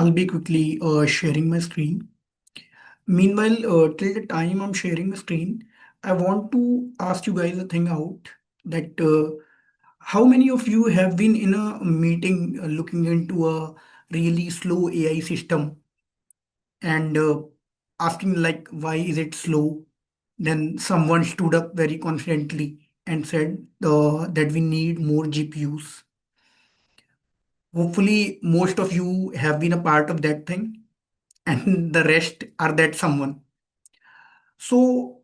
I'll be quickly sharing my screen. Meanwhile, till the time I'm sharing the screen, I want to ask you guys a thing out that how many of you have been in a meeting looking into a really slow AI system and asking like why is it slow? Then someone stood up very confidently and said that we need more GPUs. Hopefully, most of you have been a part of that thing and the rest are that someone. So,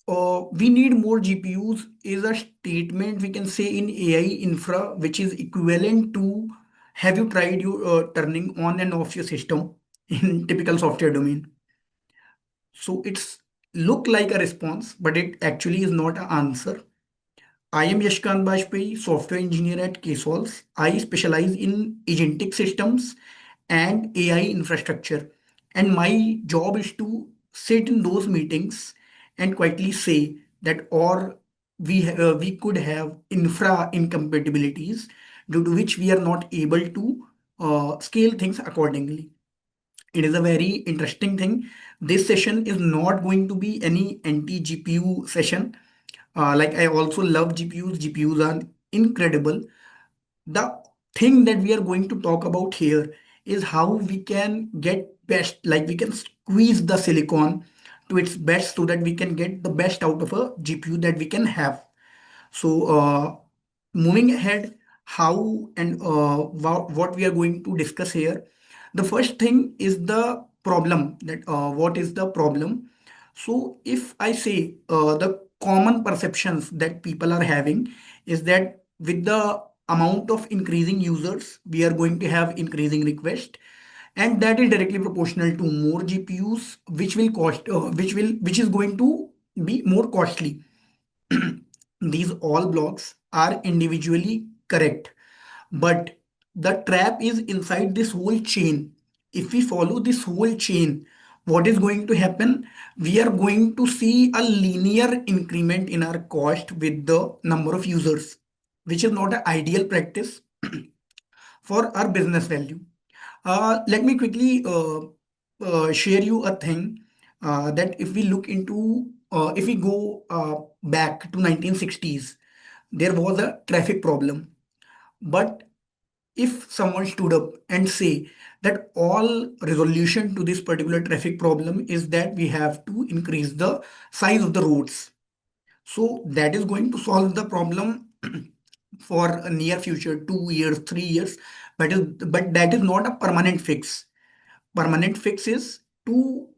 we need more GPUs is a statement we can say in AI infra, which is equivalent to have you tried you turning on and off your system in typical software domain. So it's look like a response, but it actually is not an answer. I am Yashkant Bajpai, software engineer at Ksolves. I specialize in agentic systems and AI infrastructure. And my job is to sit in those meetings and quietly say that or we could have infra incompatibilities due to which we are not able to scale things accordingly. It is a very interesting thing. This session is not going to be any anti GPU session. Like I also love GPUs. GPUs are incredible. The thing that we are going to talk about here is how we can get best, like we can squeeze the silicon to its best so that we can get the best out of a GPU that we can have. So, moving ahead, how and what we are going to discuss here. The first thing is the problem that what is the problem. So, if I say the common perceptions that people are having is that with the amount of increasing users, we are going to have increasing request, and that is directly proportional to more GPUs, which is going to be more costly. These all blocks are individually correct, but the trap is inside this whole chain. If we follow this whole chain, what is going to happen? We are going to see a linear increment in our cost with the number of users, which is not an ideal practice for our business value. Let me quickly share you a thing that if we look into, if we go back to 1960s, there was a traffic problem. But if someone stood up and say that all resolution to this particular traffic problem is that we have to increase the size of the roads, so that is going to solve the problem for a near future, 2 years, 3 years. But that is not a permanent fix. Permanent fix is to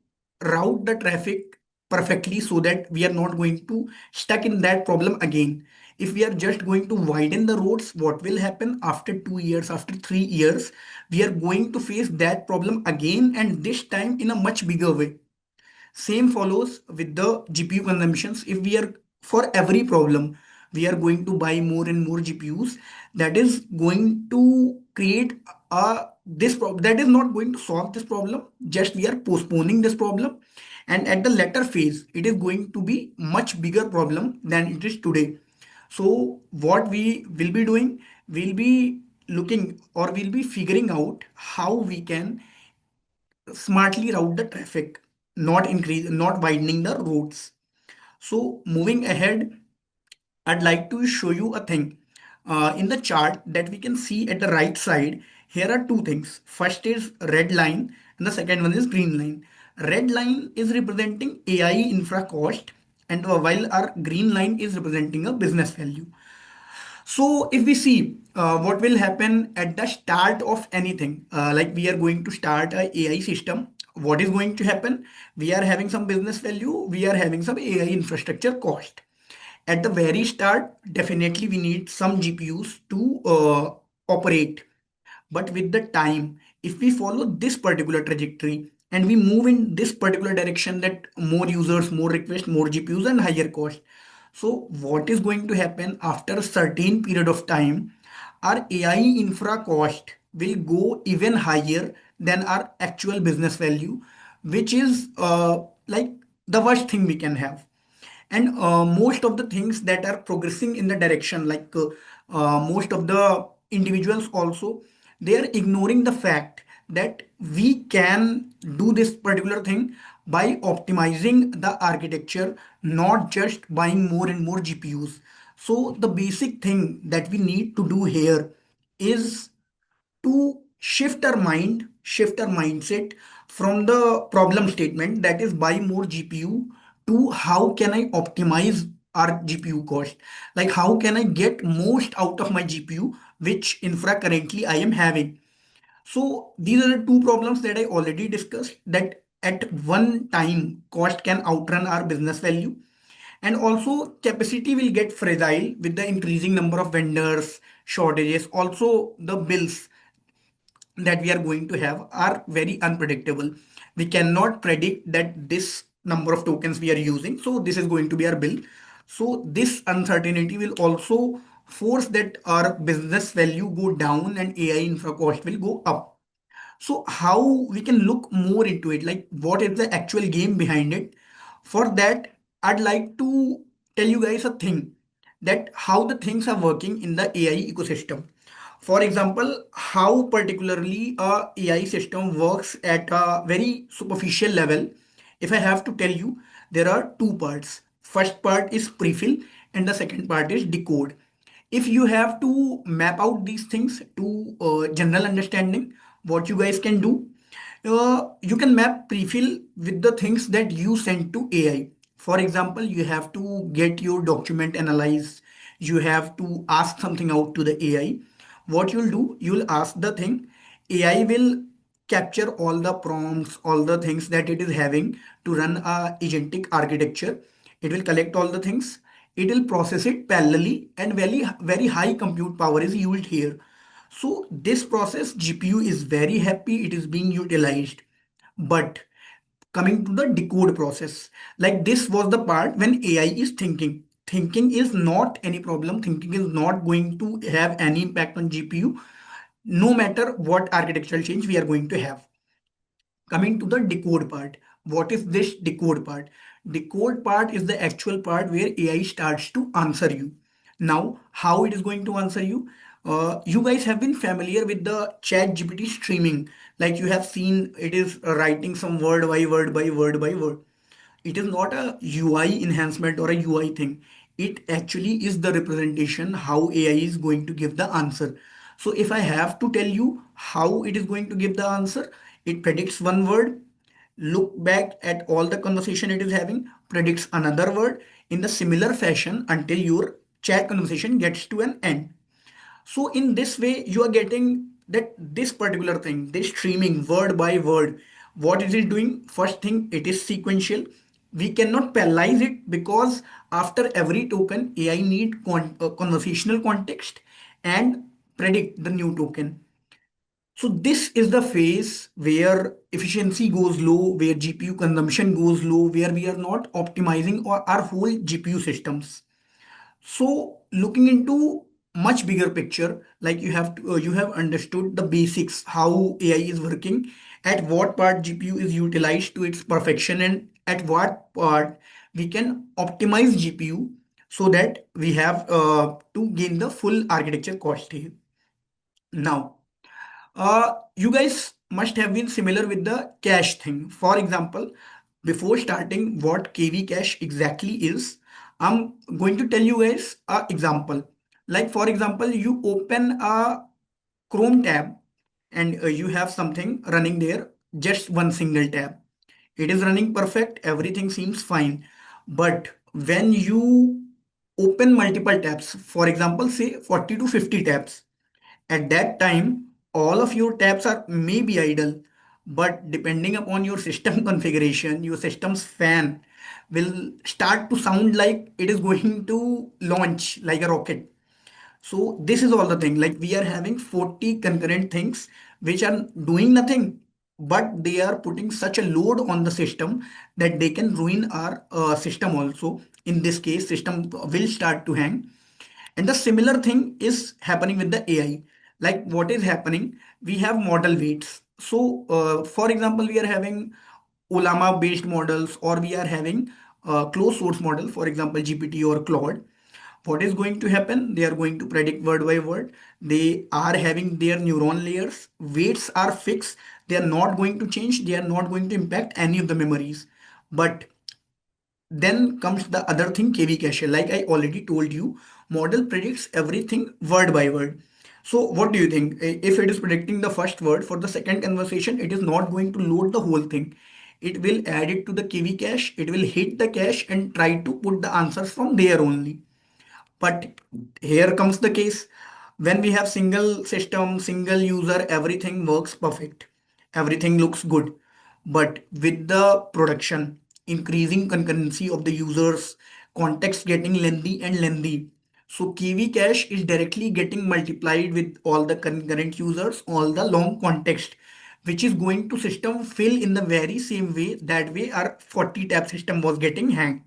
route the traffic perfectly so that we are not going to stuck in that problem again. If we are just going to widen the roads, what will happen after 2 years, after 3 years? We are going to face that problem again, and this time in a much bigger way. Same follows with the GPU consumptions. If we are for every problem, we are going to buy more and more GPUs. That is going to create a this problem that is not going to solve this problem. Just we are postponing this problem, and at the latter phase, it is going to be much bigger problem than it is today. So what we will be doing, we'll be looking or we'll be figuring out how we can smartly route the traffic, not widening the roads. So moving ahead, I'd like to show you a thing. In the chart that we can see at the right side, here are two things. First is red line and the second one is green line. Red line is representing AI infra cost, and while our green line is representing a business value. So if we see what will happen at the start of anything, like we are going to start a AI system, what is going to happen? We are having some business value, we are having some AI infrastructure cost. At the very start, definitely we need some GPUs to operate. But with the time, if we follow this particular trajectory and we move in this particular direction, that more users, more requests, more GPUs and higher cost. So what is going to happen after a certain period of time? Our AI infra cost will go even higher than our actual business value, which is like the worst thing we can have. And most of the things that are progressing in the direction, most of the individuals also, they are ignoring the fact that we can do this particular thing by optimizing the architecture, not just buying more and more GPUs. So the basic thing that we need to do here is to shift our mindset from the problem statement, that is buy more GPU, to how can I optimize our GPU cost? Like how can I get most out of my GPU, which infra currently I am having? So these are the two problems that I already discussed, that at one time cost can outrun our business value, and also capacity will get fragile with the increasing number of vendors, shortages. Also the bills that we are going to have are very unpredictable. We cannot predict that this number of tokens we are using, so this is going to be our bill. So this uncertainty will also force that our business value go down and AI infra cost will go up. So how we can look more into it, like what is the actual game behind it? For that, I'd like to tell you guys a thing, that how the things are working in the AI ecosystem. For example, how particularly a AI system works at a very superficial level. If I have to tell you, there are two parts. First part is prefill and the second part is decode. If you have to map out these things to general understanding, what you guys can do, you can map prefill with the things that you send to AI. For example, you have to get your document analyzed, you have to ask something out to the AI. What you'll do, you'll ask the thing, AI will capture all the prompts, all the things that it is having to run a agentic architecture. It will collect all the things, it will process it parallelly, and very high compute power is used here. So this process GPU is very happy, it is being utilized. But coming to the decode process, like this was the part when AI is thinking. Thinking is not any problem, thinking is not going to have any impact on GPU, no matter what architectural change we are going to have. Coming to the decode part, what is this decode part? Decode part is the actual part where AI starts to answer you. Now how it is going to answer you, you guys have been familiar with the chat GPT streaming, like you have seen it is writing some word by word by word by word. It is not a UI enhancement or a UI thing. It actually is the representation how AI is going to give the answer. So if I have to tell you how it is going to give the answer, it predicts one word, look back at all the conversation it is having, predicts another word in the similar fashion until your chat conversation gets to an end. So in this way, you are getting that this particular thing, this streaming word by word, what is it doing? First thing, it is sequential. We cannot parallelize it because after every token, AI need conversational context and predict the new token. So this is the phase where efficiency goes low, where GPU consumption goes low, where we are not optimizing our whole GPU systems. So looking into much bigger picture, like you have understood the basics, how AI is working, at what part GPU is utilized to its perfection, and at what part we can optimize GPU so that we have to gain the full architecture cost here. Now, you guys must have been similar with the cache thing. For example, before starting what KV cache exactly is, I'm going to tell you guys a example. Like for example, you open a Chrome tab and you have something running there, just one single tab. It is running perfect, everything seems fine. But when you open multiple tabs, for example, say 40 to 50 tabs, at that time, all of your tabs are maybe idle, but depending upon your system configuration, your system's fan will start to sound like it is going to launch like a rocket. So this is all the thing. Like we are having 40 concurrent things which are doing nothing, but they are putting such a load on the system that they can ruin our system also. In this case, system will start to hang. And the similar thing is happening with the AI. Like what is happening? We have model weights. So, for example, we are having Olama based models, or we are having closed source model, for example, GPT or Claude. what is going to happen? They are going to predict word by word. They are having their neuron layers. Weights are fixed. They are not going to change. They are not going to impact any of the memories. But then comes the other thing, KV cache. Like I already told you, model predicts everything word by word. So what do you think? If it is predicting the first word for the second conversation, it is not going to load the whole thing. It will add it to the KV cache. It will hit the cache and try to put the answers from there only. But here comes the case. When we have single system, single user, everything works perfect. Everything looks good. But with the production, increasing concurrency of the users, context getting lengthy and lengthy. So KV cache is directly getting multiplied with all the concurrent users, all the long context, which is going to system fill in the very same way. That way our 40 tab system was getting hanged.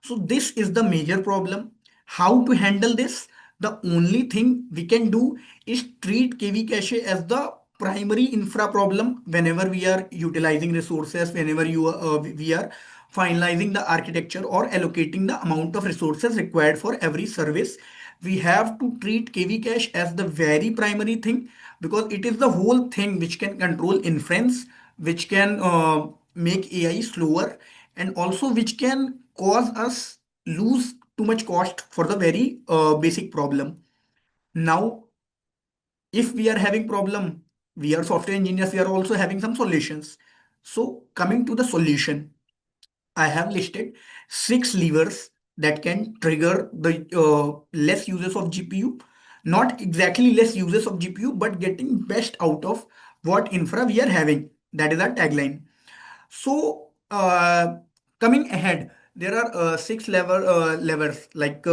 So this is the major problem. How to handle this? The only thing we can do is treat KV cache as the primary infra problem whenever we are utilizing resources, whenever we are finalizing the architecture or allocating the amount of resources required for every service. We have to treat KV cache as the very primary thing because it is the whole thing which can control inference, which can make AI slower, and also which can cause us lose too much cost for the very basic problem. Now, if we are having problem, we are software engineers, we are also having some solutions. So coming to the solution, I have listed six levers that can trigger the less uses of GPU. Not exactly less uses of GPU, but getting best out of what infra we are having. That is our tagline. So, coming ahead, there are six levers. Like,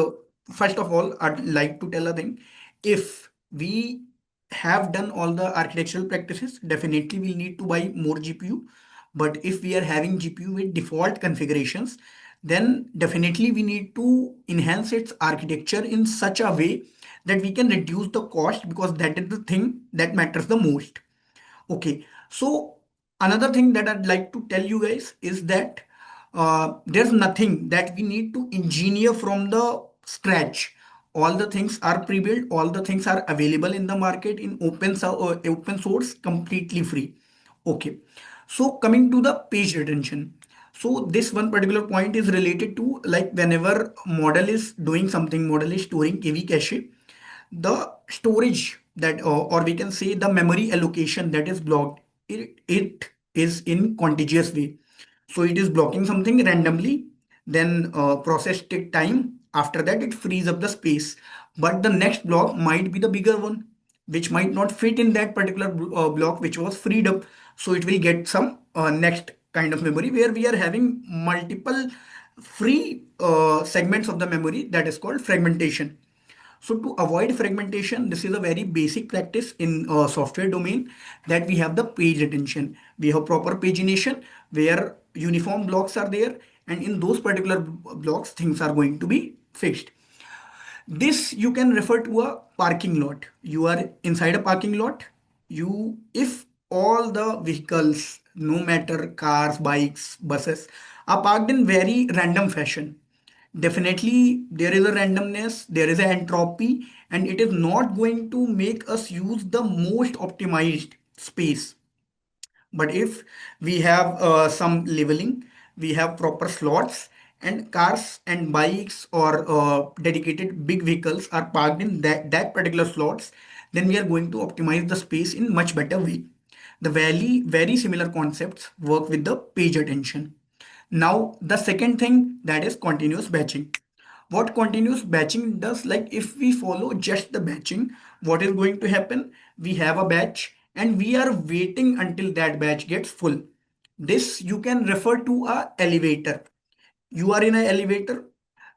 first of all, I'd like to tell a thing. If we have done all the architectural practices, definitely we'll need to buy more GPU. But if we are having GPU with default configurations, then definitely we need to enhance its architecture in such a way that we can reduce the cost, because that is the thing that matters the most. Okay, so another thing that I'd like to tell you guys is that there's nothing that we need to engineer from the scratch. All the things are pre-built, all the things are available in the market in open source, completely free. Okay, so coming to the page retention. So this one particular point is related to, like, whenever model is doing something, model is storing KV cache, the storage that or we can say the memory allocation that is blocked, it is in contiguous way. So it is blocking something randomly, then process take time, after that it frees up the space, but the next block might be the bigger one, which might not fit in that particular block which was freed up. So it will get some next kind of memory where we are having multiple free segments of the memory, that is called fragmentation. So to avoid fragmentation, this is a very basic practice in software domain, that we have the page retention. We have proper pagination where uniform blocks are there, and in those particular blocks, things are going to be fixed. This you can refer to a parking lot. You are inside a parking lot. If all the vehicles, no matter cars, bikes, buses, are parked in very random fashion, definitely there is a randomness, there is an entropy, and it is not going to make us use the most optimized space. But if we have some leveling, we have proper slots, and cars and bikes or dedicated big vehicles are parked in that particular slots, then we are going to optimize the space in much better way. The very similar concepts work with the page attention. Now, the second thing, that is continuous batching. What continuous batching does, like if we follow just the batching, what is going to happen? We have a batch and we are waiting until that batch gets full. This you can refer to a elevator. You are in an elevator.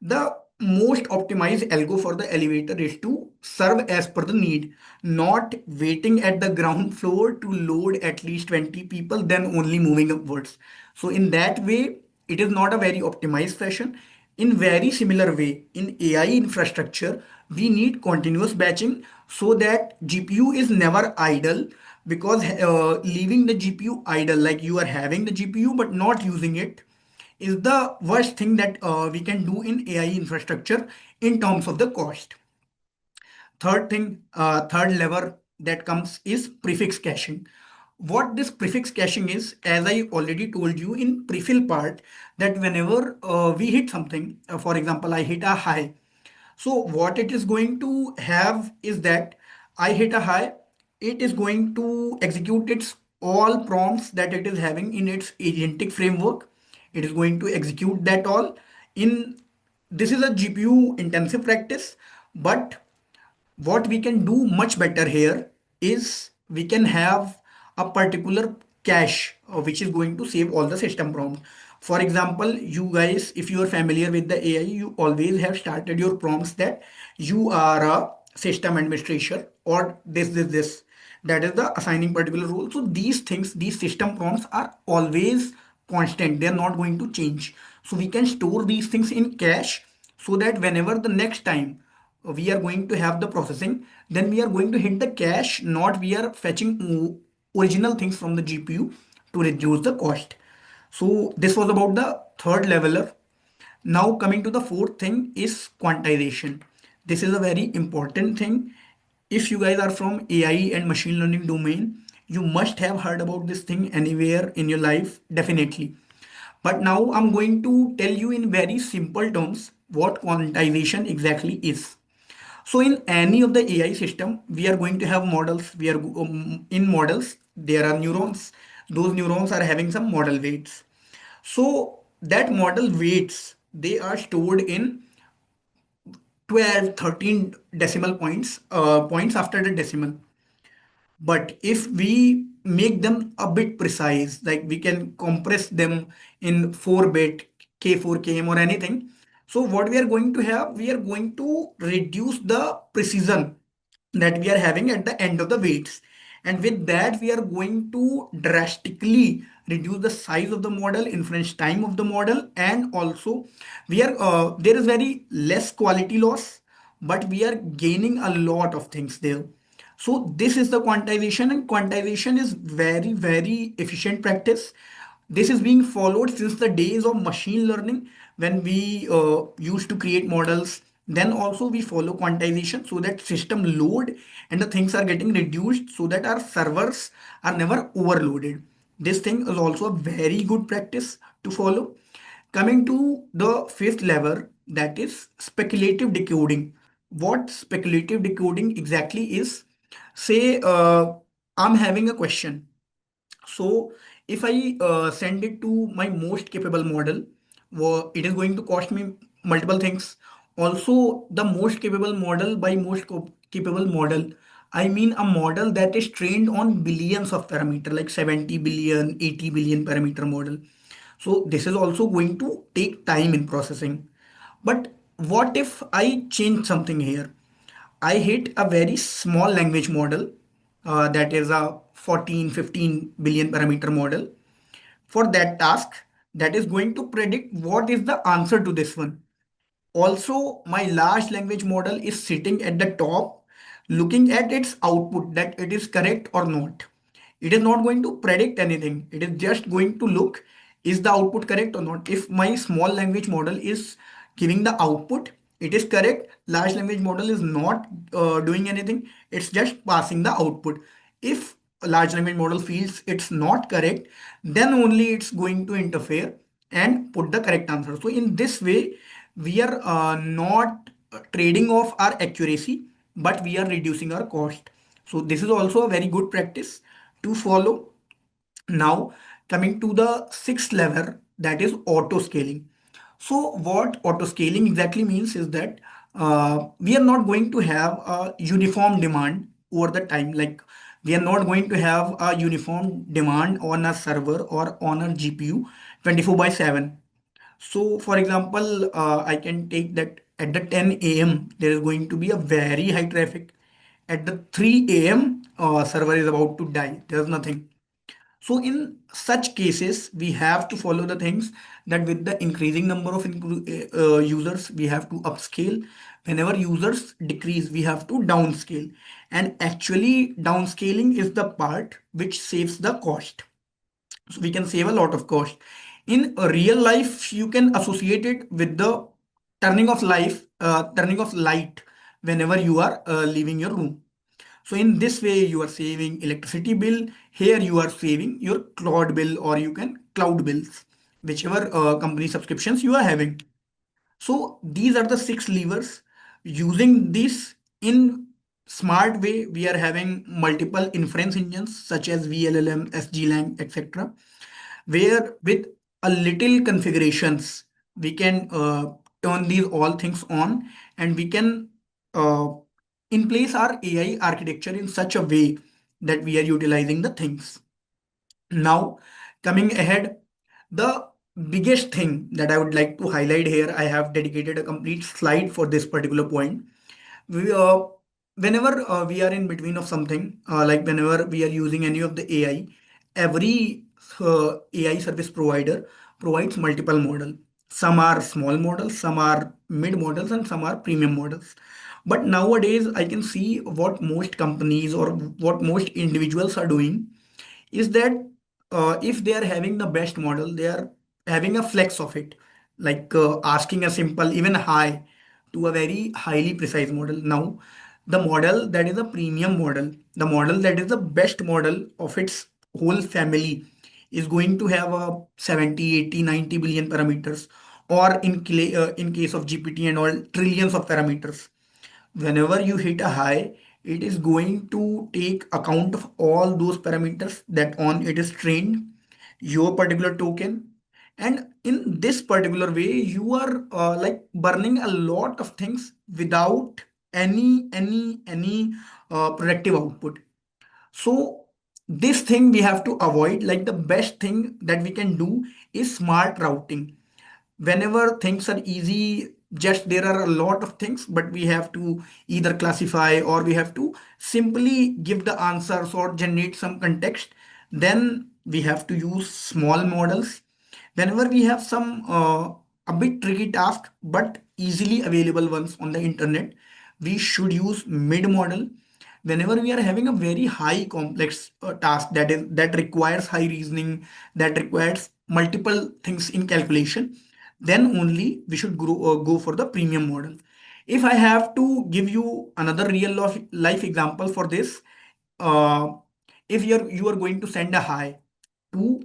The most optimized algo for the elevator is to serve as per the need, not waiting at the ground floor to load at least 20 people, then only moving upwards. So in that way, it is not a very optimized fashion. In very similar way, in AI infrastructure, we need continuous batching so that GPU is never idle, because leaving the GPU idle, like you are having the GPU but not using it, is the worst thing that we can do in AI infrastructure. in terms of the cost. Third lever that comes is prefix caching. What this prefix caching is, as I already told you in prefill part, that whenever we hit something, for example, I hit a high. So what it is going to have is that I hit a high, it is going to execute its all prompts that it is having in its agentic framework. It is going to execute that all in, this is a GPU intensive practice, but what we can do much better here is we can have a particular cache which is going to save all the system prompts. For example, you guys, if you are familiar with the AI, you always have started your prompts that you are a system administrator or this. That is the assigning particular role. So these things, these system prompts are always constant. They are not going to change. So we can store these things in cache so that whenever the next time we are going to have the processing, then we are going to hit the cache, not we are fetching original things from the GPU to reduce the cost. So this was about the third leveler. Now coming to the fourth thing is quantization. This is a very important thing. If you guys are from AI and machine learning domain, you must have heard about this thing anywhere in your life, definitely. But now I'm going to tell you in very simple terms what quantization exactly is. So in any of the AI system, we are going to have models. We are in models. There are neurons. Those neurons are having some model weights. So that model weights, they are stored in 12, 13 decimal points after the decimal. But if we make them a bit precise, like we can compress them in 4-bit, K4, KM or anything. So what we are going to have, we are going to reduce the precision that we are having at the end of the weights. And with that, we are going to drastically reduce the size of the model, inference time of the model, and also there is very less quality loss, but we are gaining a lot of things there. So this is the quantization, and quantization is very, very efficient practice. This is being followed since the days of machine learning when we used to create models. Then also we follow quantization so that system load and the things are getting reduced so that our servers are never overloaded. This thing is also a very good practice to follow. Coming to the fifth lever, that is speculative decoding. What speculative decoding exactly is? Say I'm having a question, so if I send it to my most capable model, it is going to cost me multiple things. Also, the most capable model, by capable model, I mean a model that is trained on billions of parameter, like 70 billion, 80 billion parameter model. So this is also going to take time in processing. But what if I change something here? I hit a very small language model that is a 14, 15 billion parameter model for that task that is going to predict what is the answer to this one. Also, my large language model is sitting at the top, looking at its output that it is correct or not. It is not going to predict anything. It is just going to look, is the output correct or not. If my small language model is giving the output, it is correct. Large language model is not doing anything. It's just passing the output. If a large language model feels it's not correct, then only it's going to interfere and put the correct answer. So in this way, we are not trading off our accuracy, but we are reducing our cost. So this is also a very good practice to follow. Now, coming to the sixth lever, that is auto scaling. So, what auto scaling exactly means is that we are not going to have a uniform demand over the time. Like, we are not going to have a uniform demand on a server or on a GPU 24 by 7. So, for example, I can take that at the 10 a.m. there is going to be a very high traffic. At the 3 a.m. Server is about to die. There's nothing. So in such cases, we have to follow the things that with the increasing number of users, we have to upscale. Whenever users decrease, we have to downscale. And actually, downscaling is the part which saves the cost. So we can save a lot of cost. In real life, you can associate it with the turning of life turning off light whenever you are leaving your room. So in this way, you are saving electricity bill. Here you are saving your cloud bill, or you can cloud bills, whichever company subscriptions you are having. So these are the six levers. Using this in smart way, we are having multiple inference engines such as VLLM, SGLang, etc. Where with a little configurations, we can turn these all things on, and we can uh, in place our AI architecture in such a way that we are utilizing the things. Now, coming ahead, the biggest thing that I would like to highlight here, I have dedicated a complete slide for this particular point. We, whenever we are in between of something, like whenever we are using any of the AI, every AI service provider provides multiple model. Some are small models, some are mid models, and some are premium models. But nowadays, I can see what most companies or what most individuals are doing is that if they are having the best model, they are having a flex of it, like asking a simple, even high, to a very highly precise model. Now, the model that is a premium model, the model that is the best model of its whole family, is going to have a 70, 80, 90 billion parameters, or in case of GPT and all, trillions of parameters. Whenever you hit a high, it is going to take account of all those parameters that on it is trained your particular token. And in this particular way, you are like burning a lot of things without any productive output. So this thing we have to avoid. Like, the best thing that we can do is smart routing. Whenever things are easy, just there are a lot of things, but we have to either classify, or we have to simply give the answers or generate some context. Then we have to use small models. Whenever we have some a bit tricky task but easily available ones on the internet, we should use mid model. Whenever we are having a very high complex task that requires high reasoning, that requires multiple things in calculation, then only we should go for the premium model. If I have to give you another real life example for this, uh, if you are going to send a hi to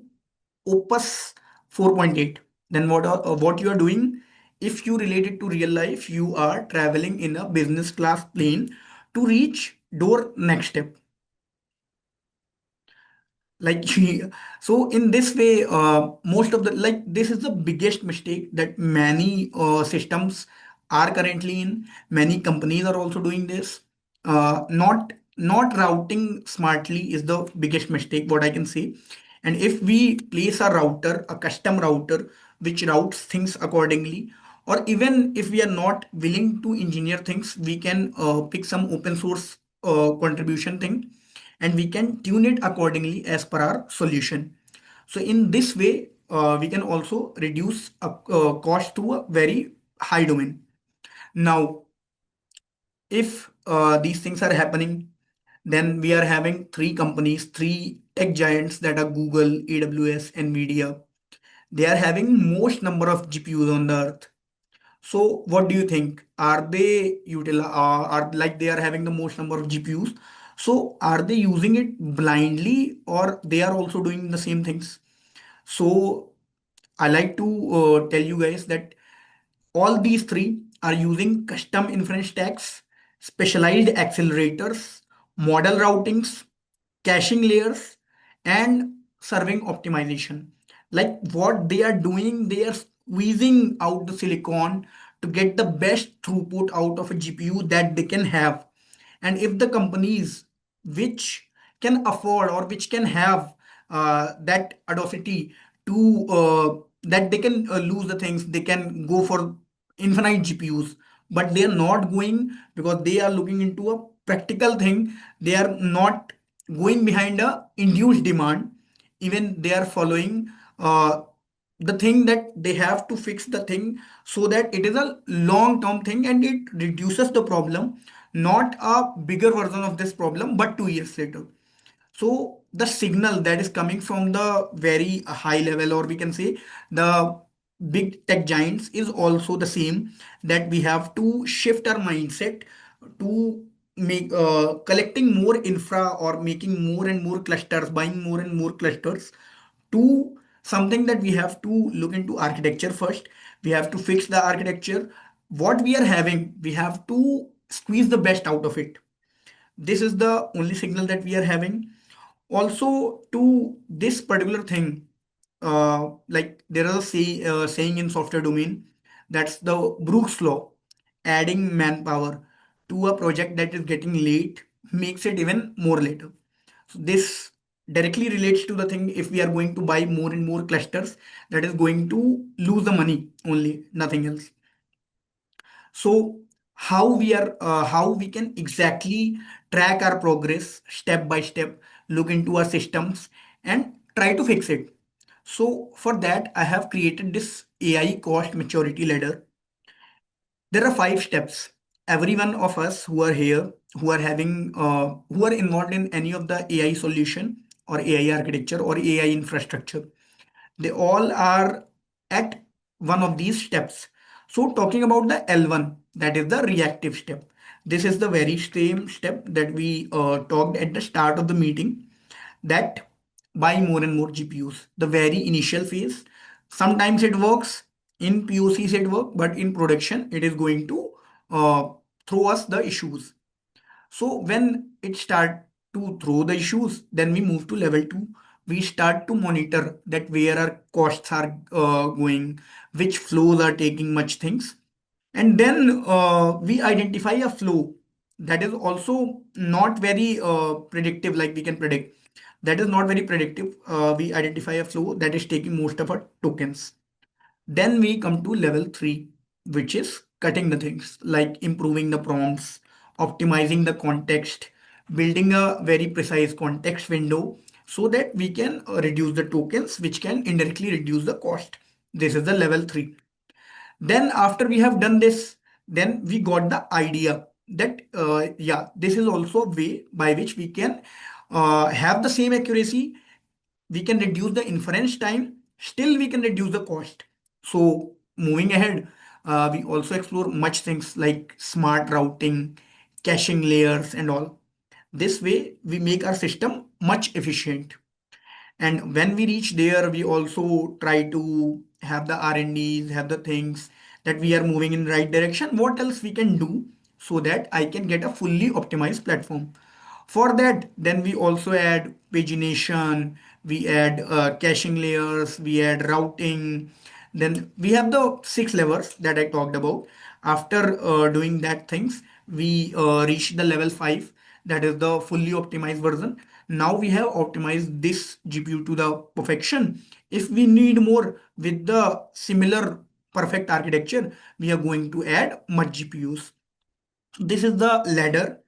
Opus 4.8, then what you are doing, if you relate it to real life, you are traveling in a business class plane to reach door next step. Like so in this way, most of the, like, this is the biggest mistake that many systems are currently in. Many companies are also doing this. Not routing smartly is the biggest mistake, what I can say. And if we place a router, a custom router, which routes things accordingly, or even if we are not willing to engineer things, we can pick some open source contribution thing, and we can tune it accordingly as per our solution. So in this way, we can also reduce a cost to a very high domain. Now, if these things are happening, then we are having three companies, three tech giants, that are Google, AWS, Nvidia. They are having most number of GPUs on the earth. So what do you think? Are like they are having the most number of GPUs? So are they using it blindly, or they are also doing the same things? So I like to tell you guys that all these three are using custom inference stacks, specialized accelerators, model routings, caching layers, and serving optimization. Like, what they are doing, they are squeezing out the silicon to get the best throughput out of a GPU that they can have. And if the companies which can afford, or which can have that audacity to that they can lose the things, they can go for infinite GPUs, but they are not going, because they are looking into a practical thing. They are not going behind a induced demand. Even they are following the thing that they have to fix the thing, so that it is a long term thing and it reduces the problem, not a bigger version of this problem but 2 years later. So the signal that is coming from the very high level, or we can say the big tech giants is also the same, that we have to shift our mindset to make collecting more infra or making more and more clusters, buying more and more clusters, to something that we have to look into architecture first. We have to fix the architecture. What we are having, we have to squeeze the best out of it. This is the only signal that we are having. Also, to this particular thing, like there is a saying in software domain, that's the Brooks law. Adding manpower to a project that is getting late makes it even more later. So this directly relates to the thing, if we are going to buy more and more clusters, that is going to lose the money only, nothing else. So how we can exactly track our progress step by step, look into our systems and try to fix it. So for that, I have created this AI cost maturity ladder. There are 5 steps. Every one of us who are here, who are involved in any of the AI solution or AI architecture or AI infrastructure, they all are at one of these steps. So talking about the L1, that is the reactive step. This is the very same step that we talked at the start of the meeting, that buy more and more GPUs. The very initial phase, sometimes it works, in POCs it works, but in production it is going to uh, throw us the issues. So when it start to throw the issues, then we move to level 2. We start to monitor that where our costs are going, which flows are taking much things. And then we identify a flow that is also not very predictive, like we can predict. That is not very predictive. We identify a flow that is taking most of our tokens. Then we come to level 3, which is cutting the things, like improving the prompts, optimizing the context, building a very precise context window so that we can reduce the tokens, which can indirectly reduce the cost. This is the level 3. Then after we have done this, then we got the idea that yeah, this is also a way by which we can have the same accuracy, we can reduce the inference time, still we can reduce the cost. So moving ahead, we also explore much things like smart routing, caching layers and all. This way we make our system much efficient. And when we reach there, we also try to have the R&Ds, have the things that we are moving in the right direction. What else we can do so that I can get a fully optimized platform? For that, then we also add pagination, we add caching layers, we add routing. Then we have the 6 levels that I talked about. After doing that things, we reach the level 5, that is the fully optimized version. Now we have optimized this GPU to the perfection. If we need more with the similar perfect architecture, we are going to add much GPUs. This is the ladder.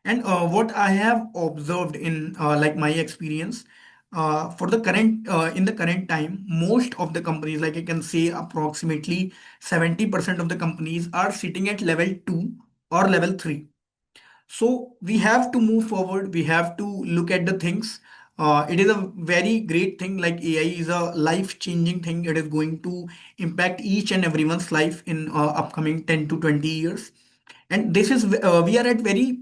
And what I have observed in like my experience, for the current in the current time, most of the companies, like I can say approximately 70% of the companies are sitting at level 2 or level 3. So we have to move forward. We have to look at the things. It is a very great thing. Like AI is a life-changing thing. It is going to impact each and everyone's life in upcoming 10 to 20 years. And this is we are at very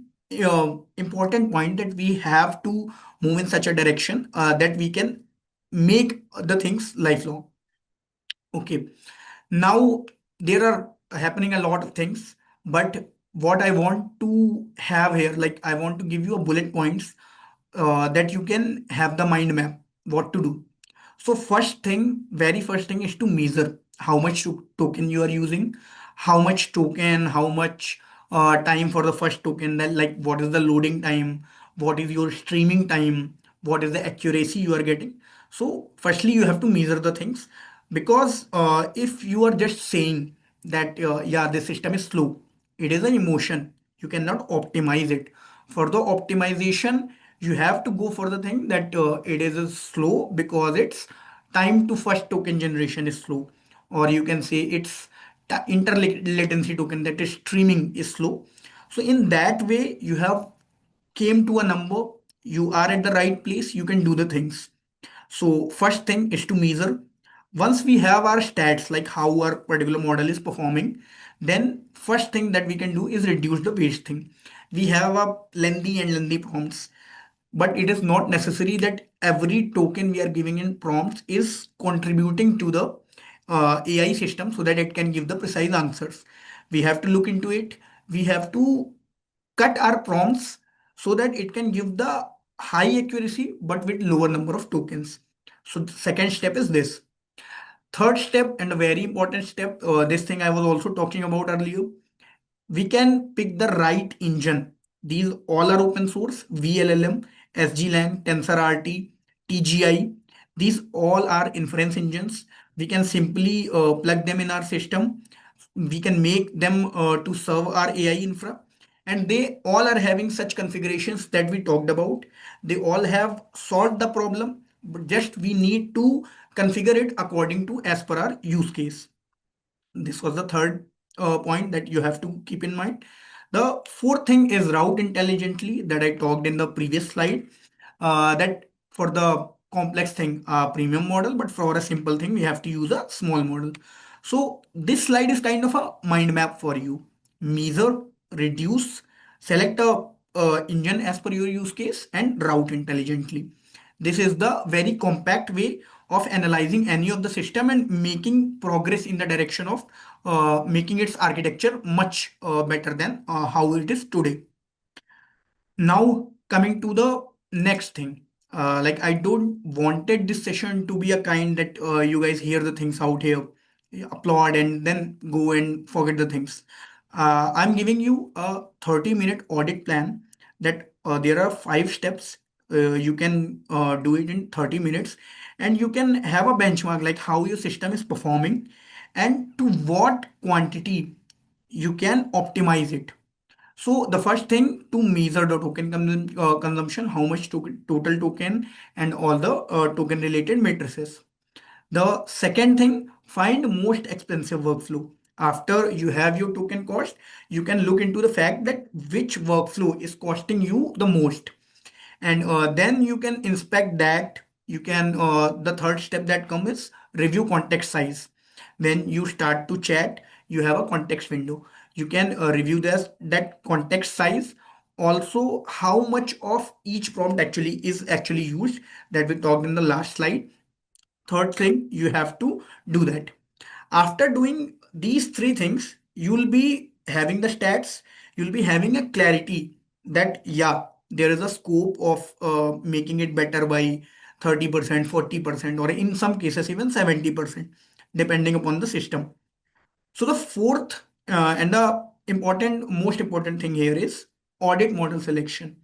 important point, that we have to move in such a direction that we can make the things lifelong. Okay. Now, there are happening a lot of things, but what I want to have here, like I want to give you a bullet points that you can have the mind map what to do. So first thing, very first thing is to measure how much token you are using, how much token, how much time for the first token, then like what is the loading time, what is your streaming time, what is the accuracy you are getting. So firstly, you have to measure the things, because if you are just saying that yeah, this system is slow, it is an emotion. You cannot optimize it. For the optimization, you have to go for the thing that it is slow because its time to first token generation is slow, or you can say its interlatency token, that is streaming, is slow. So in that way, you have came to a number, you are at the right place, you can do the things. So first thing is to measure. Once we have our stats, like how our particular model is performing, then first thing that we can do is reduce the waste thing. We have a lengthy prompts, but it is not necessary that every token we are giving in prompts is contributing to the AI system so that it can give the precise answers. We have to look into it. We have to cut our prompts so that it can give the high accuracy but with lower number of tokens. So the second step is this. Third step, and a very important step, this thing I was also talking about earlier, we can pick the right engine. These all are open source: VLLM, SGLang, TensorRT, TGI. These all are inference engines. We can simply plug them in our system. We can make them to serve our AI infra. And they all are having such configurations that we talked about. They all have solved the problem, but just we need to configure it according to as per our use case. This was the third point that you have to keep in mind. The fourth thing is route intelligently that I talked in the previous slide. That for the complex thing, premium model, but for a simple thing, we have to use a small model. So this slide is kind of a mind map for you. Measure, reduce, select a engine as per your use case, and route intelligently. This is the very compact way of analyzing any of the system and making progress in the direction of making its architecture much better than how it is today. Now coming to the next thing, like I don't wanted this session to be a kind that you guys hear the things out here, you applaud and then go and forget the things. I'm giving you a 30-minute audit plan that there are 5 steps. You can do it in 30 minutes, and you can have a benchmark like how your system is performing and to what quantity you can optimize it. So the first thing, to measure the token consumption, how much total token and all the token related matrices. The second thing, find most expensive workflow. After you have your token cost, you can look into the fact that which workflow is costing you the most, and then you can inspect that. You can The third step that comes is review context size. When you start to chat, you have a context window. You can review this that context size, also how much of each prompt actually is actually used, that we talked in the last slide. Third thing, you have to do that. After doing these three things, you'll be having the stats, you'll be having a clarity that, yeah, there is a scope of making it better by 30%, 40%, or in some cases, even 70%, depending upon the system. So, the fourth and the most important thing here is audit model selection.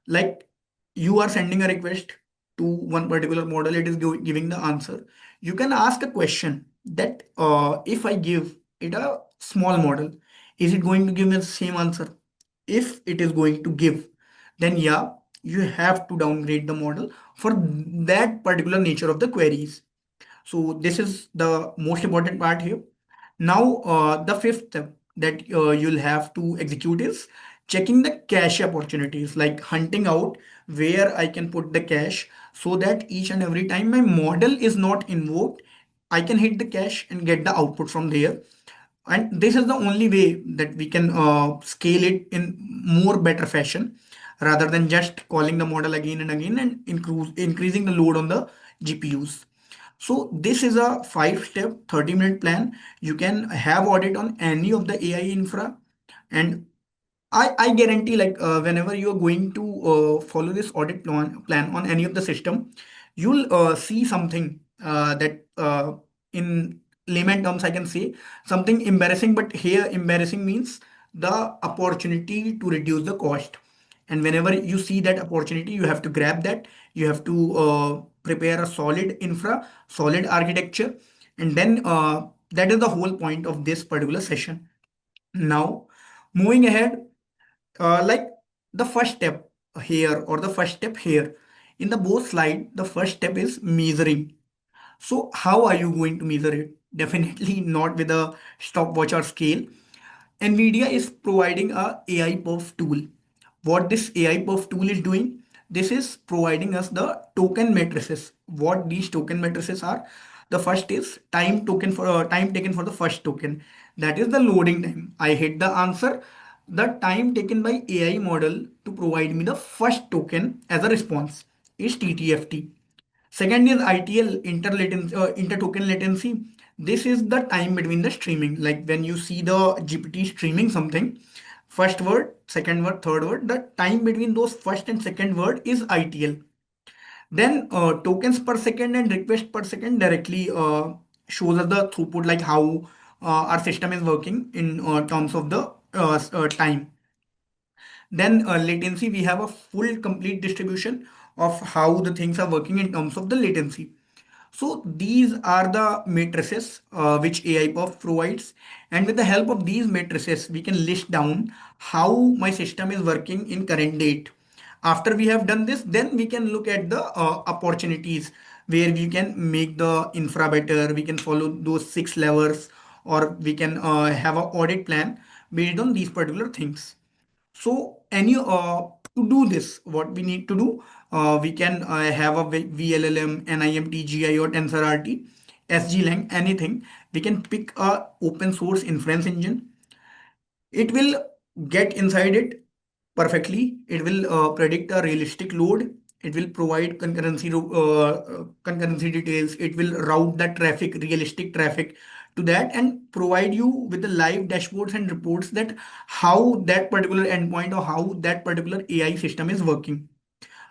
Like, you are sending a request to one particular model, it is giving the answer. You can ask a question that if I give it a small model, is it going to give me the same answer? If it is going to give, then yeah, you have to downgrade the model for that particular nature of the queries. So this is the most important part here. Now, the fifth step that you'll have to execute is checking the cache opportunities, like hunting out where I can put the cache so that each and every time my model is not invoked, I can hit the cache and get the output from there. And this is the only way that we can scale it in more better fashion rather than just calling the model again and again and increasing the load on the GPUs. So this is a 5 step 30-minute plan. You can have audit on any of the AI infra, and I guarantee, like whenever you are going to follow this audit plan on any of the system, you'll see something that in layman terms I can say something embarrassing, but here embarrassing means the opportunity to reduce the cost. And whenever you see that opportunity, you have to grab that. You have to prepare a solid infra, solid architecture, and then that is the whole point of this particular session. Now, moving ahead, like the first step here or the first step here in the both slide, the first step is measuring. So how are you going to measure it? Definitely not with a stopwatch or scale. NVIDIA is providing a AI perf tool. What this AI perf tool is doing, this is providing us the token matrices. What these token matrices are? The first is time taken for the first token. That is the loading time. I hit the answer. The time taken by AI model to provide me the first token as a response is TTFT. Second is ITL, inter-token latency. This is the time between the streaming. Like when you see the GPT streaming something, first word, second word, third word, the time between those first and second word is ITL. Then tokens per second and request per second directly shows us the throughput, like how our system is working in terms of the time. Then latency, we have a full complete distribution of how the things are working in terms of the latency. So these are the matrices which AI Puff provides, and with the help of these matrices, we can list down how my system is working in current date. After we have done this, then we can look at the opportunities where we can make the infra better. We can follow those six levers, or we can have an audit plan based on these particular things. So any to do this, what we need to do, we can have a VLLM, NIMT, GI, or TensorRT, SGLang, anything. We can pick a open source inference engine. It will get inside it perfectly. It will predict a realistic load. It will provide concurrency details. It will route the traffic, realistic traffic, to that, and provide you with the live dashboards and reports that how that particular endpoint or how that particular AI system is working.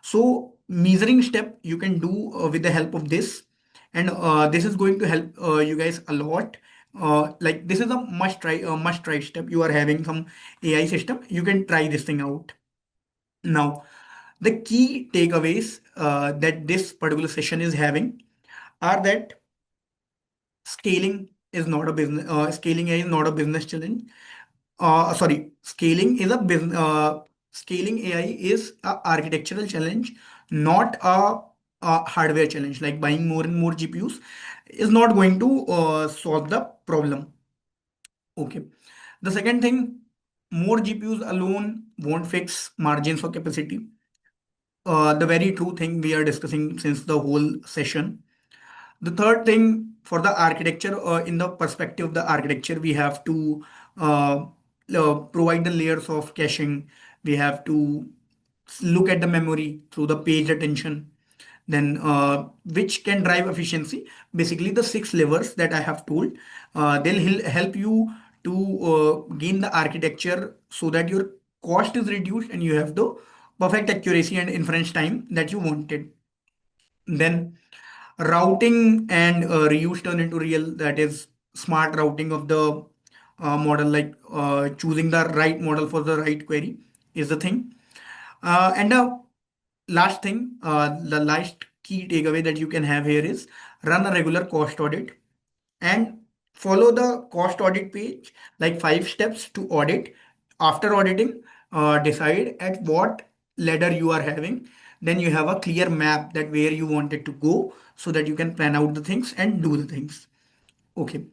So measuring step you can do with the help of this, and this is going to help you guys a lot. Like this is a must try step. You are having some AI system, you can try this thing out. Now the key takeaways that this particular session is having are that scaling AI is not a business challenge. Sorry, scaling AI is a architectural challenge, not a hardware challenge. Like buying more and more GPUs is not going to solve the problem. Okay. The second thing, more GPUs alone won't fix margins or capacity. The very true thing we are discussing since the whole session. The third thing, for the architecture, in the perspective of the architecture, we have to uh, provide the layers of caching. We have to look at the memory through the page attention. Then, which can drive efficiency. Basically, the six levers that I have told, they'll help you to gain the architecture so that your cost is reduced and you have the perfect accuracy and inference time that you wanted. Then routing and reuse turn into real, that is smart routing of the model, like choosing the right model for the right query is the thing. And the last thing, the last key takeaway that you can have here is run a regular cost audit and follow the cost audit page, like 5 steps to audit. After auditing, decide at what ladder you are having. Then you have a clear map that where you want it to go, so that you can plan out the things and do the things. Okay.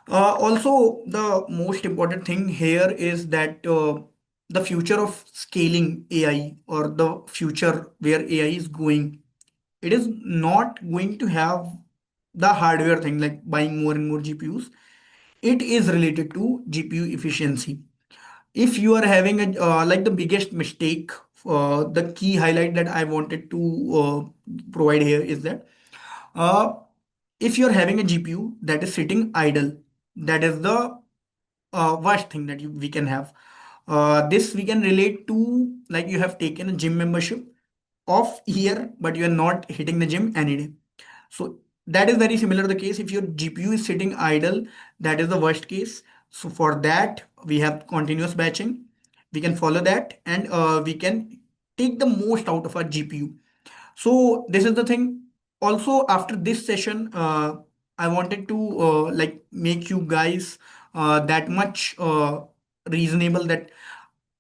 Also, the most important thing here is that the future of scaling AI, or the future where AI is going, it is not going to have the hardware thing like buying more and more GPUs. It is related to GPU efficiency. If you are having a like the biggest mistake, the key highlight that I wanted to provide here is that uh, if you're having a GPU that is sitting idle, that is the worst thing that we can have. This we can relate to, like you have taken a gym membership of year, but you are not hitting the gym any day. So that is very similar the case. If your GPU is sitting idle, that is the worst case. So for that, we have continuous batching. We can follow that, and we can take the most out of our GPU. So this is the thing. Also, after this session, I wanted to like make you guys that much reasonable, that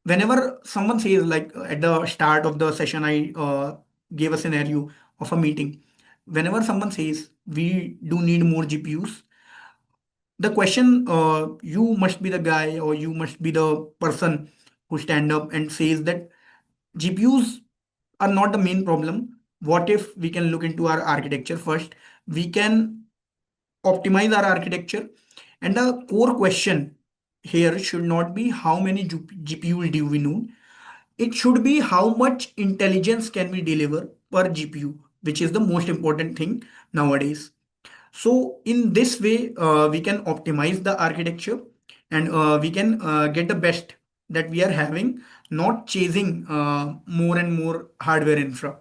whenever someone says, like at the start of the session, I gave a scenario of a meeting. Whenever someone says we do need more GPUs, the question, you must be the guy, or you must be the person who stand up and says that GPUs are not the main problem. What if we can look into our architecture first? We can optimize our architecture. And the core question here should not be how many GPUs do we need. It should be how much intelligence can we deliver per GPU, which is the most important thing nowadays. So in this way, we can optimize the architecture, and we can get the best that we are having, not chasing more and more hardware infra.